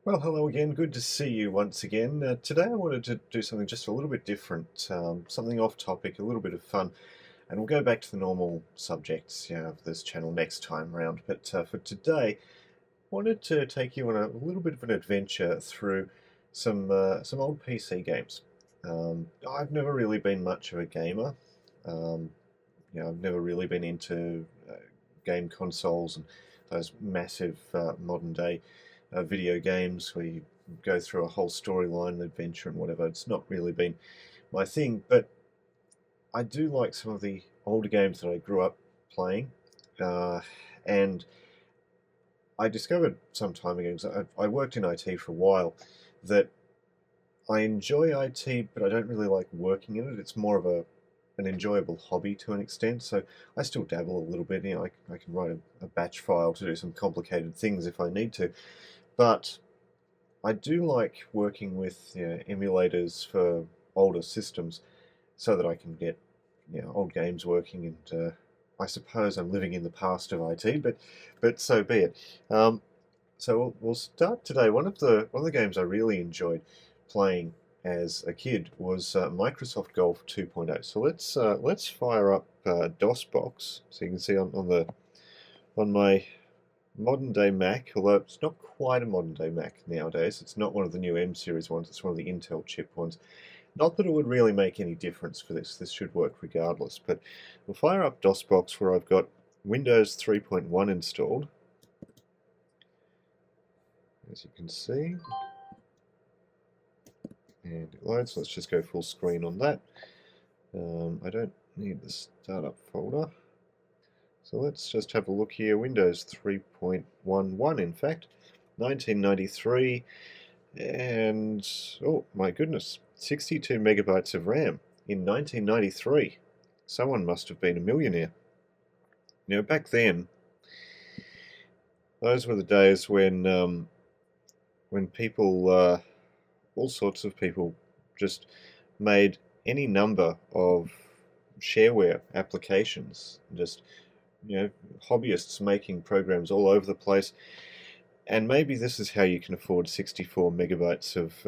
Well, hello again. Good to see you once again. Today I wanted to do something just a little bit different, something off topic, a little bit of fun, and we'll go back to the normal subjects, of this channel next time round. But for today, I wanted to take you on a little bit of an adventure through some old PC games. I've never really been much of a gamer. Um, I've never really been into game consoles and those massive modern day video games where you go through a whole storyline and adventure and whatever. It's not really been my thing, but I do like some of the older games that I grew up playing. And I discovered some time ago, 'cause I worked in IT for a while, that I enjoy IT, but I don't really like working in it. It's more of an enjoyable hobby to an extent. So I still dabble a little bit. I can write a batch file to do some complicated things if I need to. But I do like working with emulators for older systems so that I can get old games working. And I suppose I'm living in the past of IT, but so be it. So we'll start today. One of the games I really enjoyed playing as a kid was Microsoft Golf 2.0. So let's fire up DOSBox, so you can see on my modern day Mac, although it's not quite a modern day Mac nowadays. It's not one of the new M series ones. It's one of the Intel chip ones. Not that it would really make any difference for this. This should work regardless. But we'll fire up DOSBox where I've got Windows 3.1 installed, as you can see. And it loads. Let's just go full screen on that. I don't need the startup folder. So let's just have a look here. Windows 3.11, in fact, 1993, and oh my goodness, 62 megabytes of RAM in 1993. Someone must have been a millionaire. Back then, those were the days when people, all sorts of people, just made any number of shareware applications. Just hobbyists making programs all over the place. And maybe this is how you can afford 64 megabytes of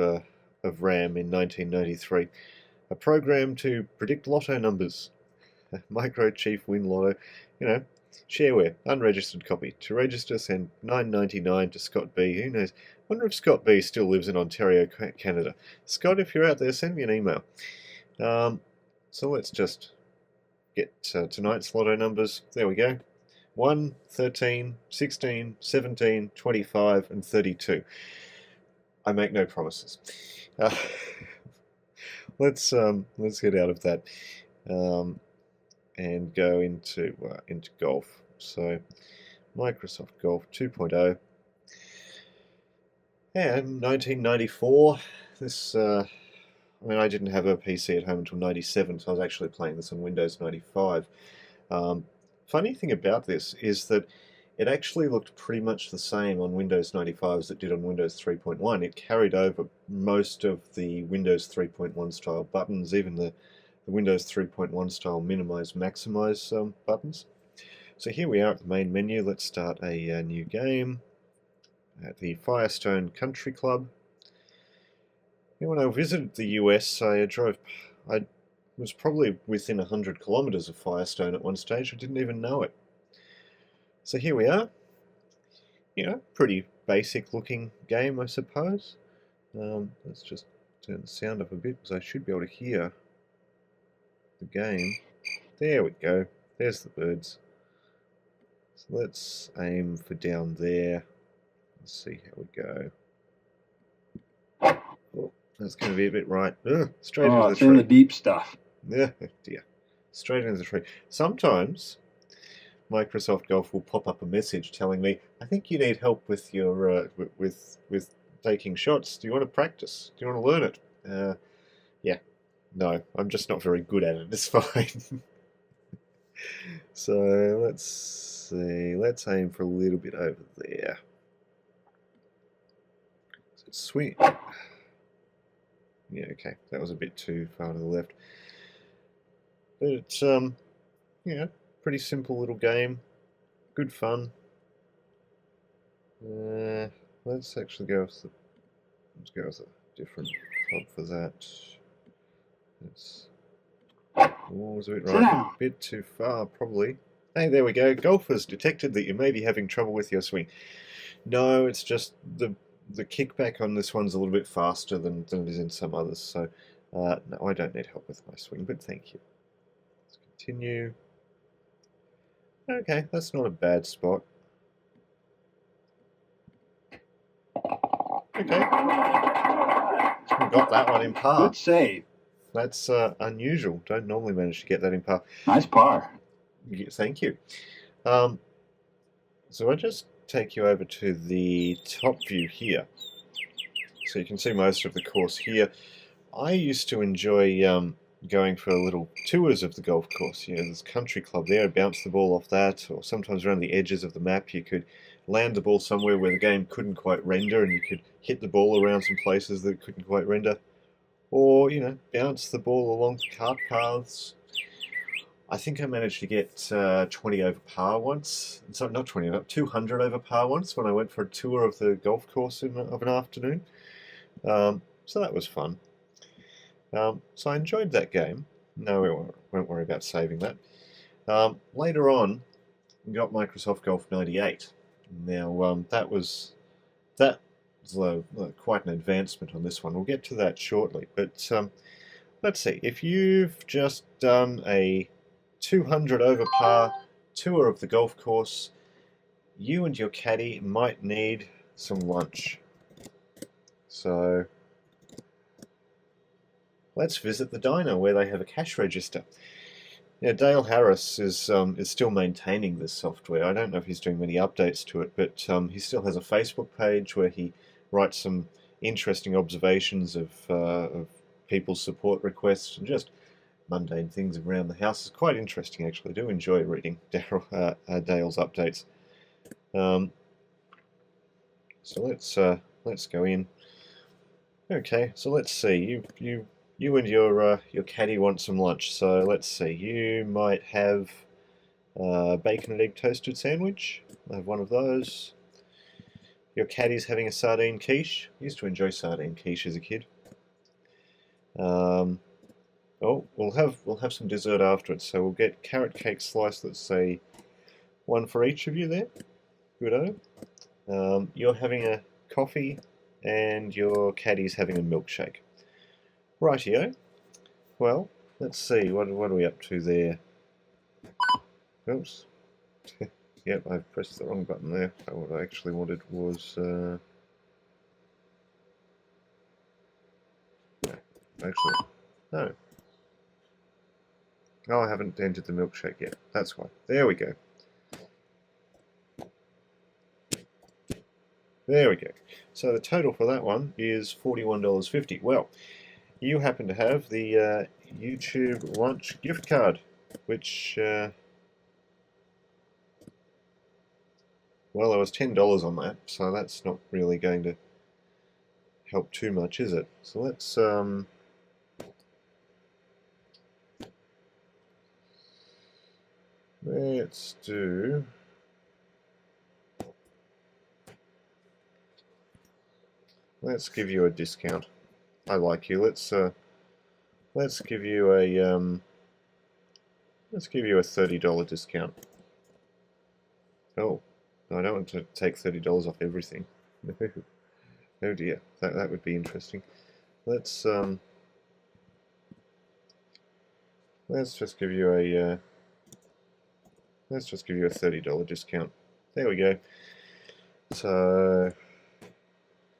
RAM in 1993. A program to predict lotto numbers. Microchief win lotto. Shareware, unregistered copy. To register, send $9.99 to Scott B. Who knows? Wonder if Scott B still lives in Ontario, Canada. Scott, if you're out there, send me an email. So let's just get tonight's lotto numbers. There we go. 1, 13, 16, 17, 25, and 32. I make no promises. Uh, let's get out of that and go into golf. So Microsoft Golf 2.0 and 1994. This I didn't have a PC at home until 97, so I was actually playing this on Windows 95. Funny thing about this is that it actually looked pretty much the same on Windows 95 as it did on Windows 3.1. It carried over most of the Windows 3.1 style buttons, even the Windows 3.1 style minimize, maximize buttons. So here we are at the main menu. Let's start a new game at the Firestone Country Club. When I visited the US, I was probably within 100 kilometers of Firestone at one stage. I didn't even know it. So here we are. Pretty basic looking game, I suppose. Let's just turn the sound up a bit because I should be able to hear the game. There we go. There's the birds. So let's aim for down there. Let's see how we go. Oh, that's going to be a bit right. Straight into the It's tree. in the deep stuff. Yeah, dear. Straight into the tree. Sometimes Microsoft Golf will pop up a message telling me, "I think you need help with your with taking shots. Do you want to practice? Do you want to learn it?" Yeah, no, I'm just not very good at it. It's fine. So let's see. Let's aim for a little bit over there. So sweet. Yeah, okay, that was a bit too far to the left. But it's pretty simple little game. Good fun. Let's actually go with the Let's go with a different club for that. It's was a bit right, a bit too far probably. Hey, there we go. Golfers detected that you may be having trouble with your swing. No, it's just the kickback on this one's a little bit faster than it is in some others. So no, I don't need help with my swing, but thank you. Let's continue. Okay, that's not a bad spot. Okay, we got that one in par. Good save. That's unusual. Don't normally manage to get that in par. Nice par. Thank you. So I just take you over to the top view here. So you can see most of the course here. I used to enjoy going for little tours of the golf course. You know, there's a country club there, bounce the ball off that, or sometimes around the edges of the map you could land the ball somewhere where the game couldn't quite render and you could hit the ball around some places that it couldn't quite render. Or, you know, bounce the ball along cart paths. I think I managed to get 20 over par once. Sorry, not 20, not 200 over par once when I went for a tour of the golf course of an afternoon. So that was fun. So I enjoyed that game. No, we won't worry about saving that. Later on, we got Microsoft Golf 98. Now, that was quite an advancement on this one. We'll get to that shortly. But let's see. If you've just done a 200 over par tour of the golf course, you and your caddy might need some lunch. So let's visit the diner where they have a cash register. Now, Dale Harris is still maintaining this software. I don't know if he's doing many updates to it, but he still has a Facebook page where he writes some interesting observations of people's support requests and just mundane things around the house. It's quite interesting, actually. I do enjoy reading Dale's updates. So let's go in. Okay, so let's see. You and your caddy want some lunch. So let's see. You might have bacon and egg toasted sandwich. I have one of those. Your caddy's having a sardine quiche. I used to enjoy sardine quiche as a kid. Oh, we'll have some dessert afterwards. So we'll get carrot cake slice. Let's say one for each of you there. Goodo. You're having a coffee, and your caddy's having a milkshake. Rightio. Well, let's see. What are we up to there? Oops. Yep, I've pressed the wrong button there. What I actually wanted was no. Oh, I haven't entered the milkshake yet. That's why. There we go. There we go. So the total for that one is $41.50. Well, you happen to have the YouTube lunch gift card, which, well, there was $10 on that, so that's not really going to help too much, is it? So let's do. Let's give you a discount. I like you. Let's give you a $30 discount. Oh, no, I don't want to take $30 off everything. Oh dear, that would be interesting. Let's just give you a $30 discount. There we go. So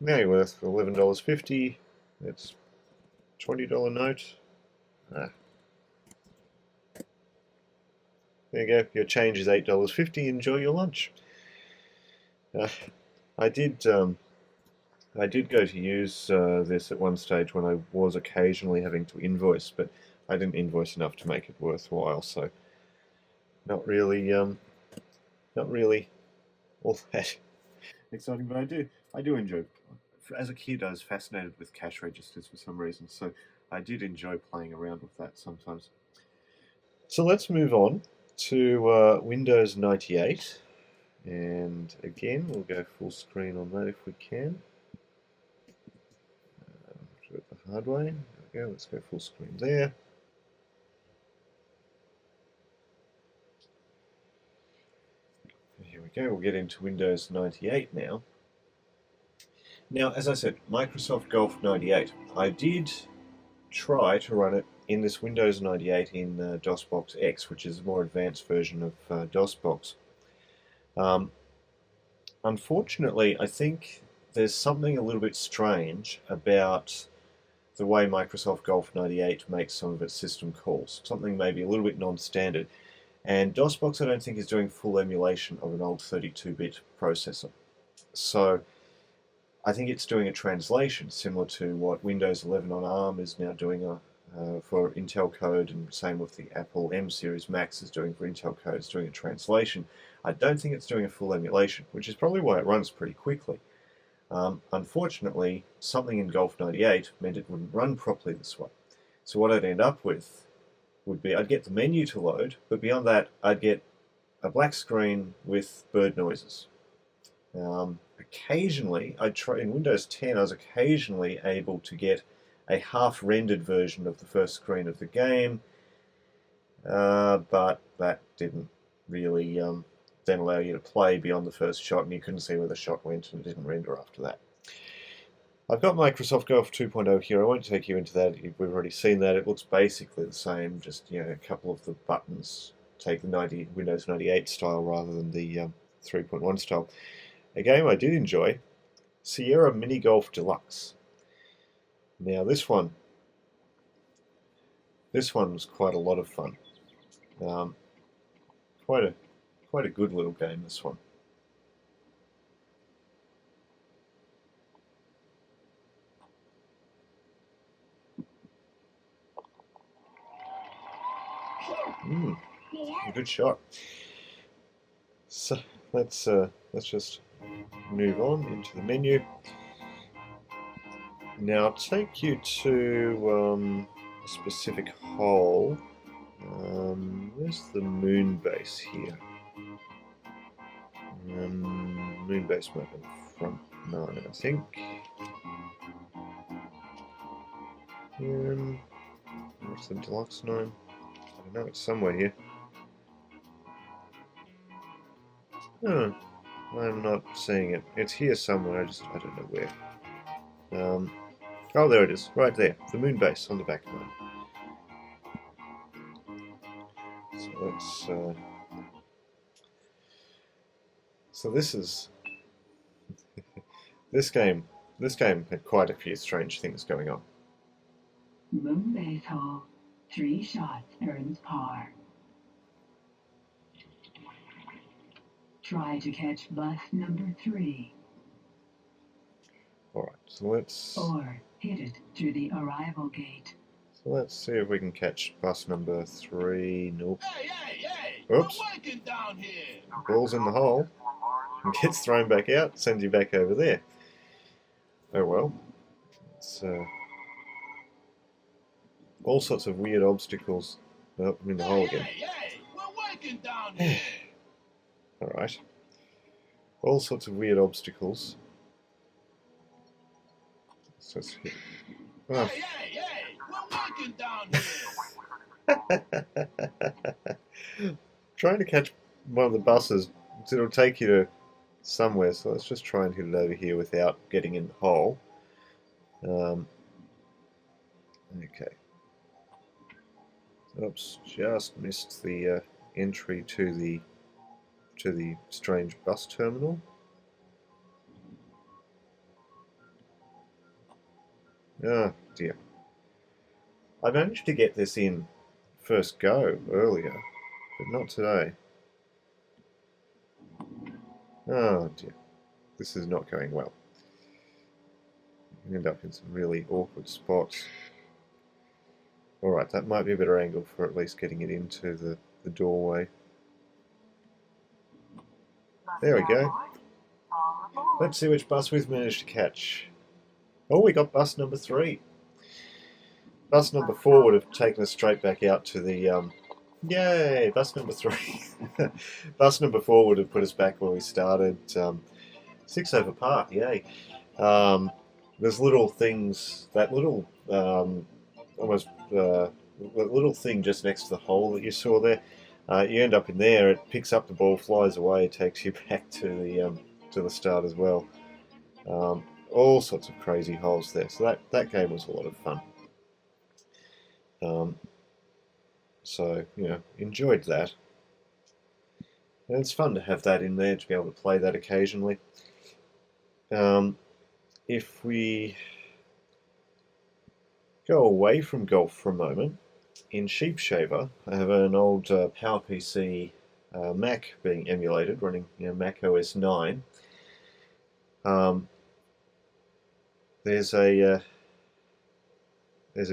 now you're worth $11.50. That's $20 note. There you go. Your change is $8.50. Enjoy your lunch. I did go to use this at one stage when I was occasionally having to invoice, but I didn't invoice enough to make it worthwhile. So not really all that exciting, but I do enjoy. As a kid, I was fascinated with cash registers for some reason, so I did enjoy playing around with that sometimes. So let's move on to Windows 98, and again, we'll go full screen on that if we can. hard way. There we go, let's go full screen there. Here we go, we'll get into Windows 98 now. Now, as I said, Microsoft Golf 98. I did try to run it in this Windows 98 in Dosbox-x, which is a more advanced version of DOSBox. Unfortunately, I think there's something a little bit strange about the way Microsoft Golf 98 makes some of its system calls. Something maybe a little bit non-standard. And DOSBox, I don't think, is doing full emulation of an old 32-bit processor. So I think it's doing a translation similar to what Windows 11 on ARM is now doing for Intel code, and same with the Apple M series Macs is doing for Intel code. It's doing a translation. I don't think it's doing a full emulation, which is probably why it runs pretty quickly. Unfortunately, something in Golf 98 meant it wouldn't run properly this way. So what I'd end up with would be I'd get the menu to load, but beyond that I'd get a black screen with bird noises. Occasionally, in Windows 10 I was occasionally able to get a half-rendered version of the first screen of the game, but that didn't really then allow you to play beyond the first shot, and you couldn't see where the shot went, and it didn't render after that. I've got Microsoft Golf 2.0 here. I won't take you into that. We've already seen that. It looks basically the same, just a couple of the buttons take the Windows 98 style rather than the 3.1 style. A game I did enjoy, Sierra Minigolf Deluxe. Now this one was quite a lot of fun. Quite a good little game, this one. A good shot. So let's just move on into the menu. Now I'll take you to a specific hole. Where's the moon base here? Moon base might be front 9, I think. Where's the Deluxe 9? I don't know, it's somewhere here. Oh, I'm not seeing it. It's here somewhere, I don't know where. Oh, there it is, right there. The moon base on the back 9. So let's... So this is this game had quite a few strange things going on. Moon base hole. 3 shots earns par. Try to catch bus number 3. Alright, so let's... Or hit it through the arrival gate. So let's see if we can catch bus number 3. Nope. Hey! Oops. We're working down here. Ball's in the hole. And gets thrown back out, sends you back over there. Oh well. It's all sorts of weird obstacles. Oh, I'm in the hole again. Hey! We're working down here. Alright. All sorts of weird obstacles. So let's hit. Oh. Hey! We're working down here. Trying to catch one of the buses, it'll take you to somewhere, so let's just try and hit it over here without getting in the hole. Okay. Oops, just missed the entry to the strange bus terminal. Oh dear. I managed to get this in first go earlier, but not today. Oh dear. This is not going well. I end up in some really awkward spots. Alright, that might be a better angle for at least getting it into the doorway. There we go. Let's see which bus we've managed to catch. Oh, we got bus number 3. Bus number 4 would have taken us straight back out to the... Yay! Bus number 3. Bus number 4 would have put us back where we started. 6 over par, yay. there's little things, that little almost that little thing just next to the hole that you saw there. You end up in there. It picks up the ball, flies away, takes you back to the start as well. All sorts of crazy holes there. So that game was a lot of fun. So enjoyed that. And it's fun to have that in there, to be able to play that occasionally. If we go away from golf for a moment, in Sheepshaver, I have an old PowerPC Mac being emulated, running Mac OS 9. There's a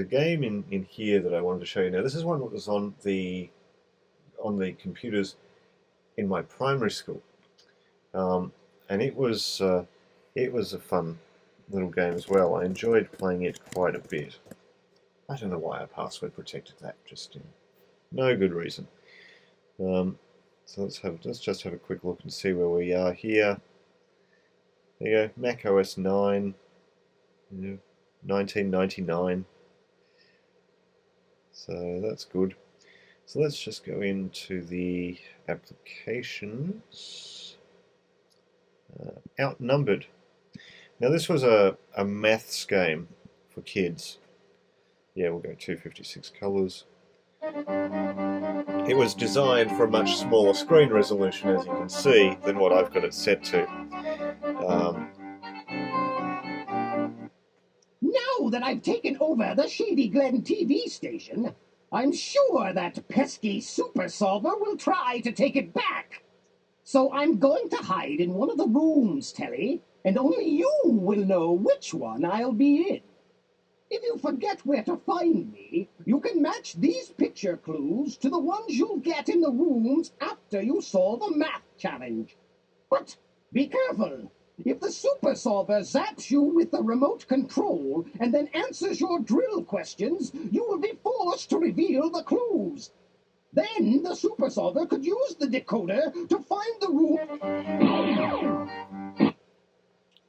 game in here that I wanted to show you. Now, this is one that was on the computers in my primary school, and it was a fun little game as well. I enjoyed playing it quite a bit. I don't know why I password protected that. Just no good reason. So let's just have a quick look and see where we are here. There you go, Mac OS 9, 1999. So that's good. So let's just go into the applications. Outnumbered. Now this was a maths game for kids. Yeah, we'll go 256 colours. It was designed for a much smaller screen resolution, as you can see, than what I've got it set to. Now that I've taken over the Shady Glen TV station, I'm sure that pesky super solver will try to take it back. So I'm going to hide in one of the rooms, Telly, and only you will know which one I'll be in. If you forget where to find me, you can match these picture clues to the ones you'll get in the rooms after you solve a math challenge. But be careful. If the super solver zaps you with the remote control and then answers your drill questions, you will be forced to reveal the clues. Then the super solver could use the decoder to find the room.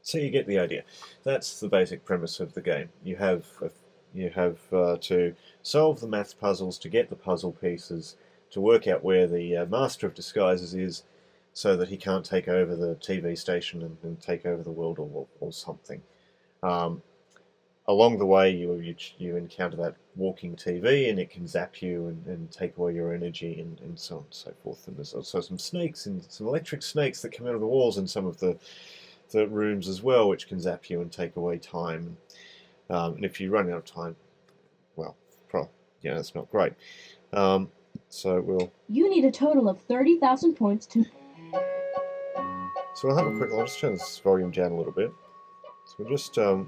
So you get the idea. That's the basic premise of the game. You have to solve the maths puzzles, to get the puzzle pieces, to work out where the Master of Disguises is, so that he can't take over the TV station and take over the world or something. Along the way, you encounter that walking TV, and it can zap you and take away your energy and so on and so forth. And there's also some snakes, and some electric snakes that come out of the walls in some of the rooms as well, which can zap you and take away time. And if you run out of time, well, that's not great. So we'll. You need a total of 30,000 points to. So we'll have a quick. I'll just turn this volume down a little bit. So we'll just. So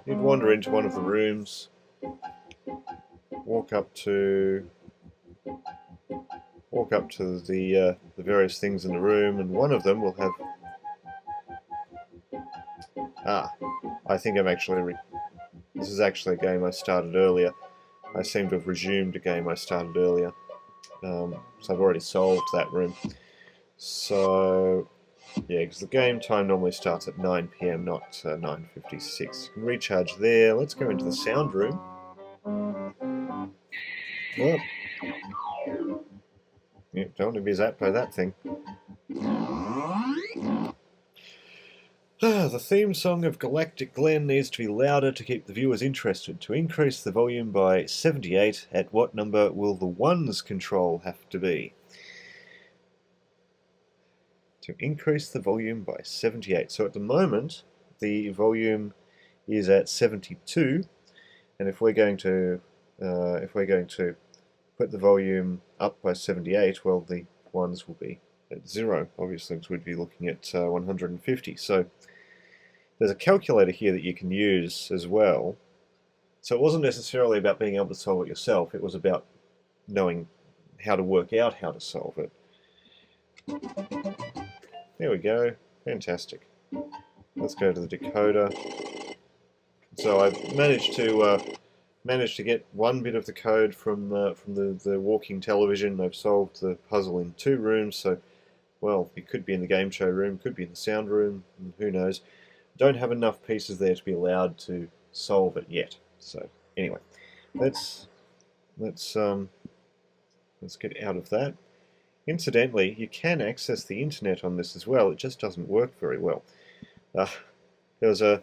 you'd wander into one of the rooms, walk up to the various things in the room, and one of them will have. I think I'm actually. This is actually a game I started earlier. I seem to have resumed a game I started earlier. So I've already solved that room. So, yeah, because the game time normally starts at 9 PM, not 9:56. You can recharge there. Let's go into the sound room. Oh. Yeah, don't want to be zapped by that thing. The theme song of Galactic Glen needs to be louder to keep the viewers interested. To increase the volume by 78, at what number will the ones control have to be? To increase the volume by 78. So at the moment, the volume is at 72, and if we're going to put the volume up by 78, well, the ones will be at 0. Obviously, because we'd be looking at 150. So there's a calculator here that you can use as well. So it wasn't necessarily about being able to solve it yourself. It was about knowing how to work out how to solve it. There we go. Fantastic. Let's go to the decoder. So I've managed to get one bit of the code from the walking television. I've solved the puzzle in 2 rooms, so well, it could be in the game show room, could be in the sound room, who knows. Don't have enough pieces there to be allowed to solve it yet. So anyway, let's get out of that. Incidentally, you can access the internet on this as well. It just doesn't work very well. There was a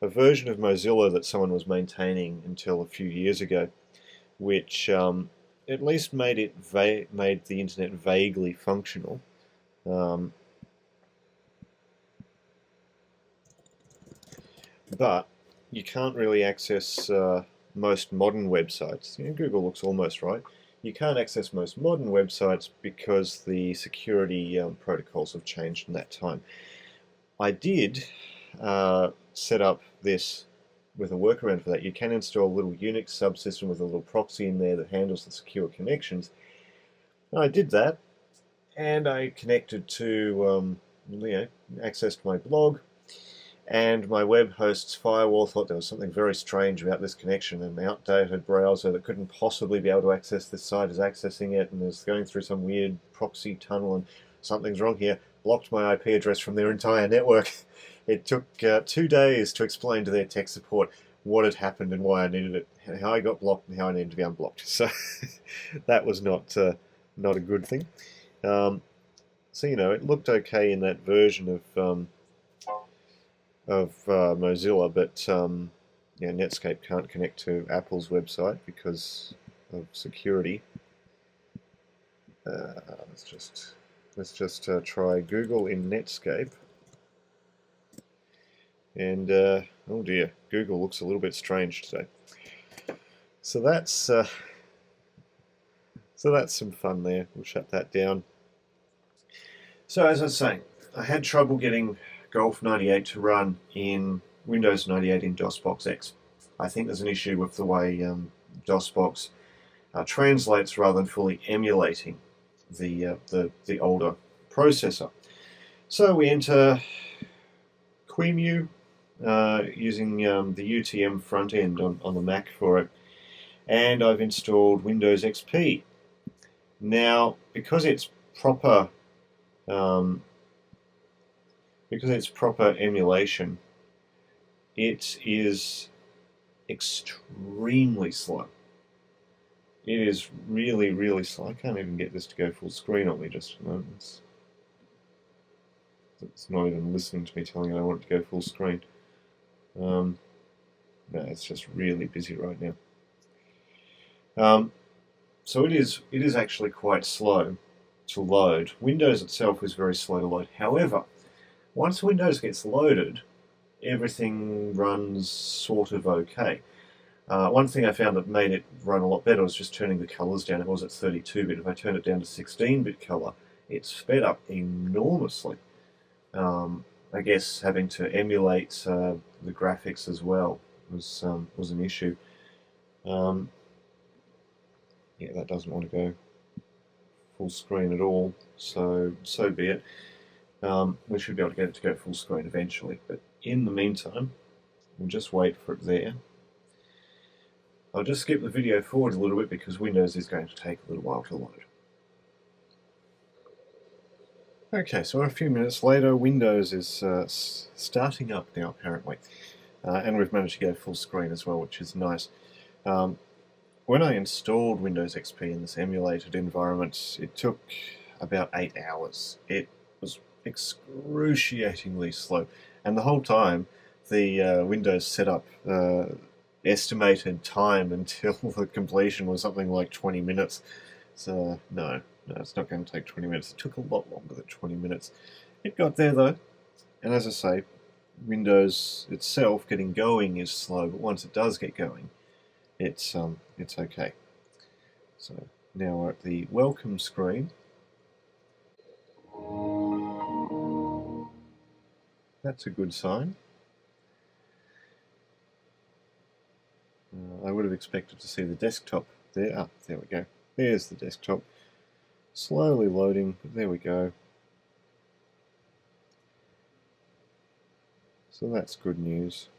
version of Mozilla that someone was maintaining until a few years ago, which at least made the internet vaguely functional. But you can't really access most modern websites. You know, Google looks almost right. You can't access most modern websites because the security protocols have changed in that time. I did set up this with a workaround for that. You can install a little Unix subsystem with a little proxy in there that handles the secure connections. And I did that, and I connected to, accessed my blog, and my web host's firewall thought there was something very strange about this connection. An outdated browser that couldn't possibly be able to access this site is accessing it, and is going through some weird proxy tunnel, and something's wrong here. Blocked my IP address from their entire network. It took 2 days to explain to their tech support what had happened and why I needed it, how I got blocked and how I needed to be unblocked. So that was not a good thing. So it looked okay in that version of Mozilla, but Netscape can't connect to Apple's website because of security. Let's just try Google in Netscape. And oh dear, Google looks a little bit strange today. So that's some fun there. We'll shut that down. So as I was saying, I had trouble getting Golf 98 to run in Windows 98 in Dosbox-x. I think there's an issue with the way DOSBox translates rather than fully emulating the older processor. So we enter QEMU using the UTM front end on the Mac for it, and I've installed Windows XP. Now, because it's proper emulation, it is extremely slow. It is really, really slow. I can't even get this to go full screen on me just a moment. It's not even listening to me telling it I want it to go full screen. No, it's just really busy right now. So it is actually quite slow to load. Windows itself is very slow to load. However, once Windows gets loaded, everything runs sort of okay. One thing I found that made it run a lot better was just turning the colors down. It was at 32-bit. If I turn it down to 16-bit color, it sped up enormously. I guess having to emulate the graphics as well was an issue. Yeah, that doesn't want to go full screen at all, so be it. We should be able to get it to go full screen eventually, but in the meantime, we'll just wait for it there. I'll just skip the video forward a little bit because Windows is going to take a little while to load. Okay, so a few minutes later, Windows is starting up now apparently, and we've managed to go full screen as well, which is nice. When I installed Windows XP in this emulated environment, it took about 8 hours. It was excruciatingly slow, and the whole time the Windows setup estimated time until the completion was something like 20 minutes. So no, it's not going to take 20 minutes. It took a lot longer than 20 minutes. It got there though, and as I say, Windows itself getting going is slow, but once it does get going, it's okay. So now we're at the welcome screen. That's a good sign. I would have expected to see the desktop there. Ah, there we go. There's the desktop. Slowly loading, but there we go. So that's good news.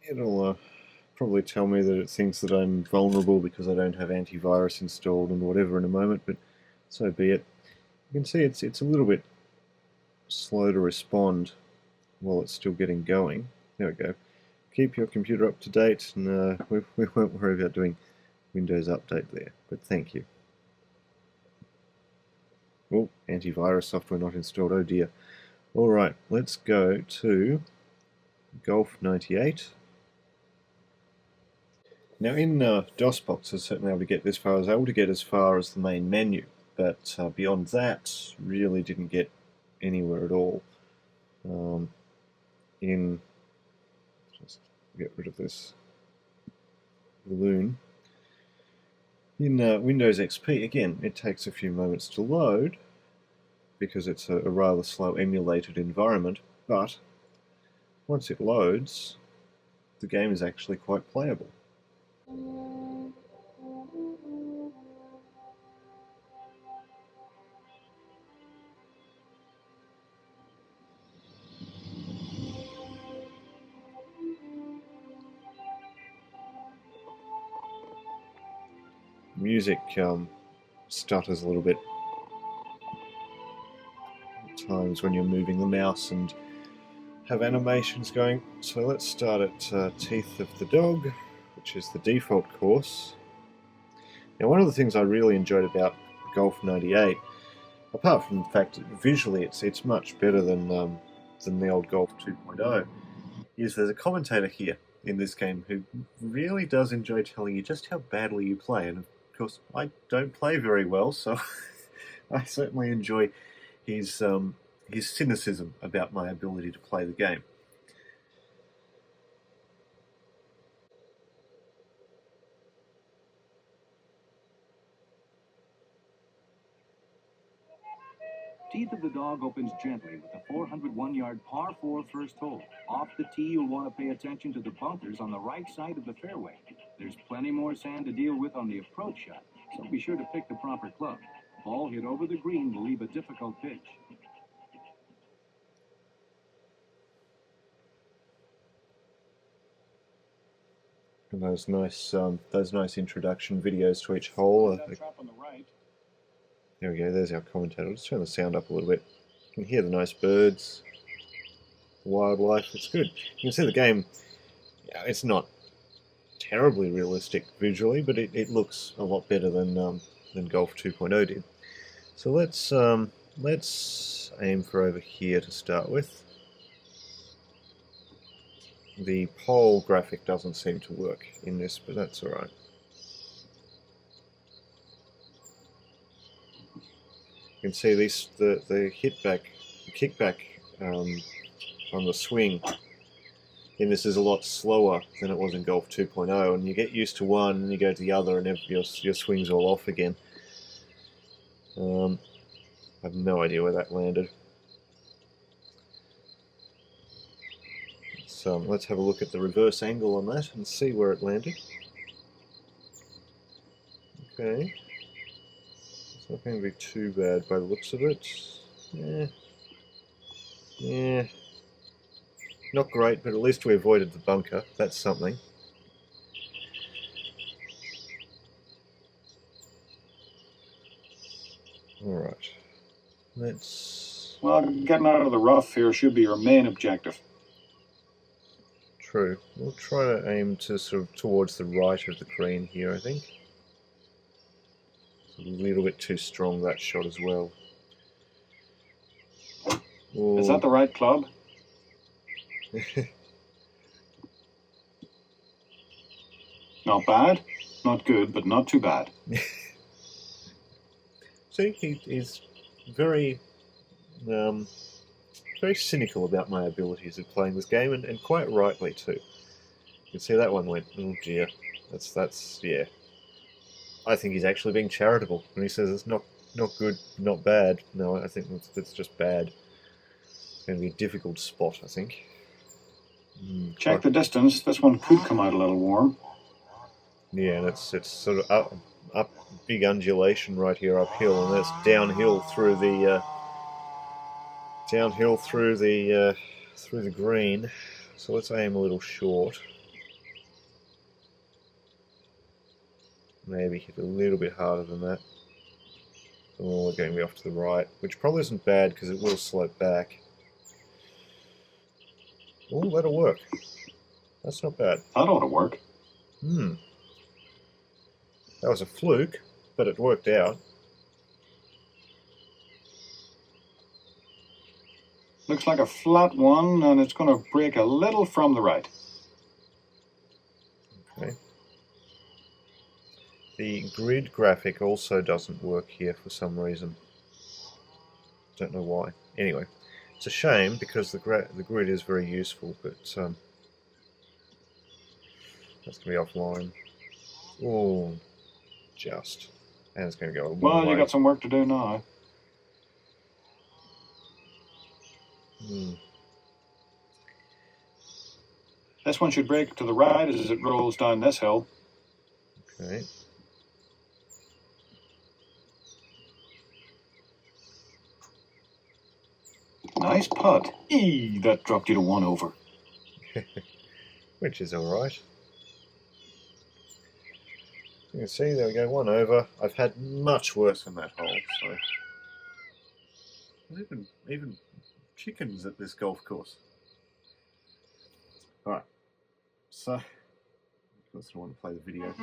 It'll probably tell me that it thinks that I'm vulnerable because I don't have antivirus installed and whatever in a moment, but so be it. You can see it's a little bit slow to respond while it's still getting going. There we go. Keep your computer up to date, and we won't worry about doing Windows Update there, but thank you. Oh, antivirus software not installed, oh dear. Alright, let's go to Golf 98. Now in Dosbox, I was certainly able to get this far. I was able to get as far as the main menu, but beyond that, really didn't get anywhere at all. Just get rid of this balloon. In Windows XP, again, it takes a few moments to load because it's a rather slow emulated environment, but once it loads, the game is actually quite playable. Music stutters a little bit at times when you're moving the mouse and have animations going. So let's start at Teeth of the Dog, which is the default course. Now, one of the things I really enjoyed about Golf 98, apart from the fact that visually it's much better than the old Golf 2.0, is there's a commentator here in this game who really does enjoy telling you just how badly you play. And of course, I don't play very well, so I certainly enjoy his cynicism about my ability to play the game. Teeth of the Dog opens gently with a 401-yard par 4 first hole. Off the tee, you'll want to pay attention to the bunkers on the right side of the fairway. There's plenty more sand to deal with on the approach shot, so be sure to pick the proper club. Ball hit over the green will leave a difficult pitch. And those nice introduction videos to each hole. There we go, there's our commentator. I'll just turn the sound up a little bit. You can hear the nice birds, the wildlife, it's good. You can see the game, it's not terribly realistic visually, but it looks a lot better than Golf 2.0 did. So let's aim for over here to start with. The pole graphic doesn't seem to work in this, but that's alright. You can see the kickback on the swing in this is a lot slower than it was in Golf 2.0, and you get used to one and you go to the other and your swing's all off again. I have no idea where that landed. So let's have a look at the reverse angle on that and see where it landed. Okay. It's not going to be too bad by the looks of it. Yeah. Not great, but at least we avoided the bunker. That's something. Alright. Well, getting out of the rough here should be your main objective. True. We'll try to aim to sort of towards the right of the green here, I think. It's a little bit too strong, that shot as well. Is that the right club? Not bad, not good, but not too bad. See, he's very cynical about my abilities of playing this game, and quite rightly too. You can see that one went, oh dear, that's yeah. I think he's actually being charitable when he says it's not good, not bad. No, I think that's just bad. It's going to be a difficult spot, I think. Check the distance. This one could come out a little warm. Yeah, and it's sort of up big undulation right here uphill, and that's downhill through the green. So let's aim a little short. Maybe hit a little bit harder than that. Oh, getting me off to the right, which probably isn't bad because it will slope back. Oh, that'll work. That's not bad. That ought to work. That was a fluke, but it worked out. Looks like a flat one, and it's going to break a little from the right. Okay. The grid graphic also doesn't work here for some reason. Don't know why. Anyway, it's a shame because the grid is very useful, but that's going to be offline. Oh, just. And it's going to go a long Well, way. you got some work to do now. This one should break to the right as it rolls down this hill. Okay. Nice putt. Eee, that dropped you to 1 over. Which is alright. You can see, there we go, 1 over. I've had much worse than that hole, so... Even chickens at this golf course. Alright, so... Of course I want to play the video.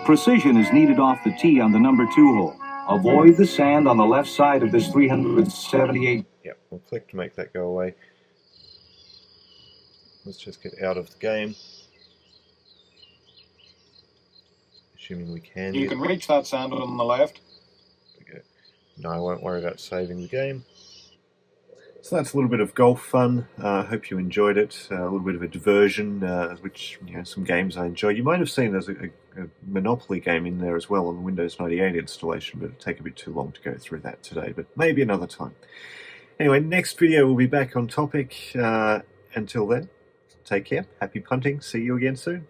Precision is needed off the tee on the number 2 hole. Avoid the sand on the left side of this 378. Yep, we'll click to make that go away. Let's just get out of the game. Assuming we can. You can reach that sand on the left. There we go. No, I won't worry about saving the game. So that's a little bit of golf fun. I hope you enjoyed it. A little bit of a diversion, which, you know, some games I enjoy. You might have seen there's a Monopoly game in there as well on the Windows 98 installation, but it'll take a bit too long to go through that today, but maybe another time. Anyway, next video we'll be back on topic. Until then, take care, happy punting, see you again soon.